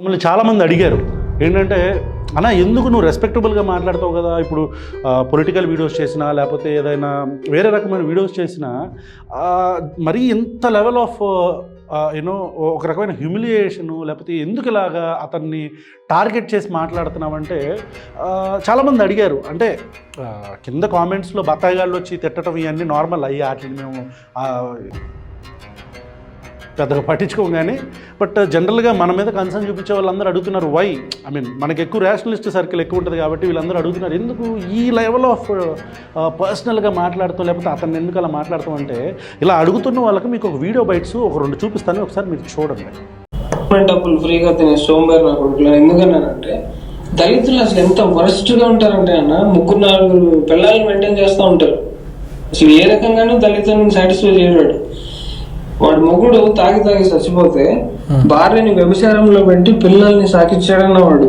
మమ్మల్ని చాలామంది అడిగారు ఏంటంటే అన్న ఎందుకు నువ్వు రెస్పెక్టబుల్గా మాట్లాడతావు కదా, ఇప్పుడు పొలిటికల్ వీడియోస్ చేసినా లేకపోతే ఏదైనా వేరే రకమైన వీడియోస్ చేసినా మరీ ఇంత లెవెల్ ఆఫ్ యూనో ఒక రకమైన హ్యూమిలియేషను లేకపోతే ఎందుకు ఇలాగా అతన్ని టార్గెట్ చేసి మాట్లాడుతున్నామంటే చాలామంది అడిగారు. అంటే కింద కామెంట్స్లో బత్తాయిగాళ్ళు వచ్చి తిట్టడం ఇవన్నీ నార్మల్ అయ్యి వాటిని మేము పెద్దగా పట్టించుకోం. కానీ బట్ జనరల్గా మన మీద కన్సర్న్ చూపించే వాళ్ళందరూ అడుగుతున్నారు వై, ఐ మీన్ మనకి ఎక్కువ రేషనలిస్ట్ సర్కిల్ ఎక్కువ ఉంటుంది కాబట్టి వీళ్ళందరూ అడుగుతున్నారు ఎందుకు ఈ లెవెల్ ఆఫ్ పర్సనల్గా మాట్లాడుతాం లేకపోతే అతన్ని ఎందుకు అలా మాట్లాడతాం అంటే, ఇలా అడుగుతున్న వాళ్ళకి మీకు ఒక వీడియో బైట్స్ ఒక 2 చూపిస్తాను, ఒకసారి మీరు చూడండి. డబ్బులు ఫ్రీగా తినే సోంబేర్ నా కొడుకులు ఎందుకన్నానంటే, దళితులు అసలు ఎంత వరస్ట్గా ఉంటారంటే అన్న, 3-4 పిల్లల్ని మెయింటైన్ చేస్తూ ఉంటారు. అసలు ఏ రకంగానూ దళితులను సాటిస్ఫై చేయడాడు. వాడు మొగుడు తాగి చచ్చిపోతే భార్యని వ్యభిచారంలో పెట్టి పిల్లల్ని సాకిచ్చాడన్న వాడు.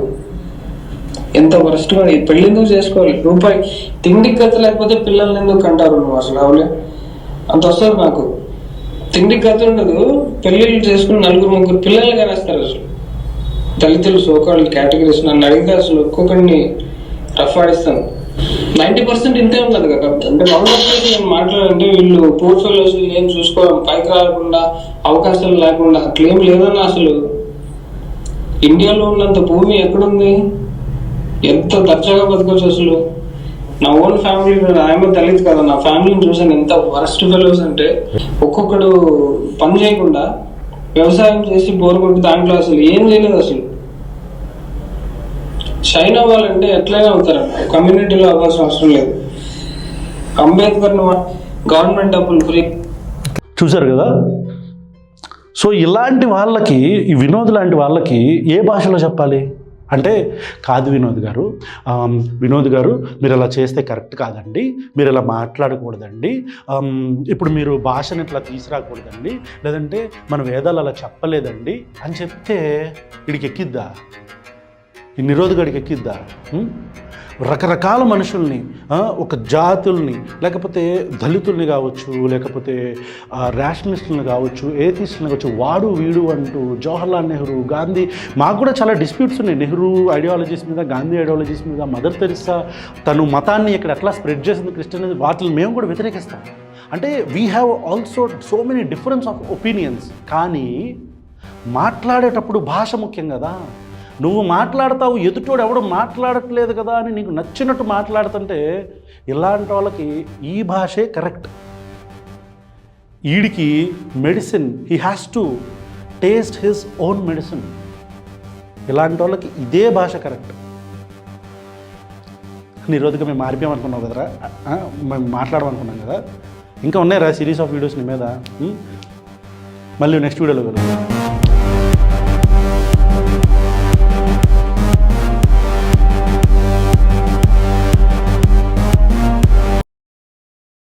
ఎంత వరస్ట్గా, ఈ పెళ్లి ఎందుకు చేసుకోవాలి? రూపాయి తిండికి గత లేకపోతే పిల్లల్ని ఎందుకు కంటారు నువ్వు? అసలు అవలే అంత వస్తుంది నాకు. తిండికి గత ఉండదు, పెళ్ళిళ్ళు చేసుకుని 4-3 పిల్లల్ని కనేస్తారు. అసలు దళితులు సోకాళ్ళు కేటగిరీస్ నన్ను అడిగితే అసలు ఒక్కొక్కడిని రఫ్ ఆడిస్తాను. 90% ఇంతే ఉన్నది కదా. అంటే నేను మాట్లాడంటే వీళ్ళు పోర్ట్ఫోలియోస్ ఏం చూసుకోవడం, పైకి రాకుండా అవకాశాలు లేకుండా అట్లేం లేదన్నా. అసలు ఇండియాలో ఉన్నంత భూమి ఎక్కడుంది? ఎంత దర్జాగా బతకొచ్చు అసలు. నా ఓన్ ఫ్యామిలీ, ఆమె దళిత్ కదా, నా ఫ్యామిలీని చూసాను ఎంత వరస్ట్ ఫెలోస్ అంటే, ఒక్కొక్కడు పని చేయకుండా వ్యవసాయం చేసి బోర్ కొట్టి దాంట్లో అసలు ఏం చేయలేదు. అసలు షైన్ అవ్వాలంటే ఎట్లయినా అవుతారంట, కమ్యూనిటీలో అవ్వాల్సిన అవసరం లేదు. అంబేద్కర్ గవర్నమెంట్ డబ్బులు ఫ్రీ చూశారు కదా. సో ఇలాంటి వాళ్ళకి, ఈ వినోద్ లాంటి వాళ్ళకి ఏ భాషలో చెప్పాలి అంటే, కాదు వినోద్ గారు మీరు అలా చేస్తే కరెక్ట్ కాదండి, మీరు ఇలా మాట్లాడకూడదండి, ఇప్పుడు మీరు భాషను ఇట్లా తీసుకురాకూడదండి, లేదంటే మన వేదాలు అలా చెప్పలేదండి అని చెప్తే వీడికి ఎక్కిద్దా? ఈ నిరోధకుడికి ఎక్కిద్దా? రకరకాల మనుషుల్ని, ఒక జాతుల్ని, లేకపోతే దళితుల్ని కావచ్చు, లేకపోతే రేషనలిస్టులను కావచ్చు, ఏథిస్టులను కావచ్చు, వాడు వీడు అంటూ జవహర్లాల్ నెహ్రూ, గాంధీ, మాకు కూడా చాలా డిస్ప్యూట్స్ ఉన్నాయి నెహ్రూ ఐడియాలజీస్ మీద, గాంధీ ఐడియాలజీస్ మీద. మదర్ తెరిసా తను మతాన్ని ఇక్కడ ఎట్లా స్ప్రెడ్ చేసింది, క్రిస్టియన్, వాటిని మేము కూడా వ్యతిరేకిస్తాం. అంటే we have also so many difference of opinions. కానీ మాట్లాడేటప్పుడు భాష ముఖ్యం కదా. నువ్వు మాట్లాడతావు, ఎదుటోడు ఎవడు మాట్లాడట్లేదు కదా అని నీకు నచ్చినట్టు మాట్లాడుతుంటే, ఇలాంటి వాళ్ళకి ఈ భాషే కరెక్ట్. వీడికి medicine, he has to taste his own medicine. ఇలాంటి వాళ్ళకి ఇదే భాష కరెక్ట్. ఈరోజుగా మేము మారిపోయామనుకున్నావు కదరా, మేము మాట్లాడమనుకున్నాం కదా. ఇంకా ఉన్నాయరా సిరీస్ ఆఫ్ వీడియోస్ నీ మీద. మళ్ళీ నెక్స్ట్ వీడియోలో కలుగుతాం.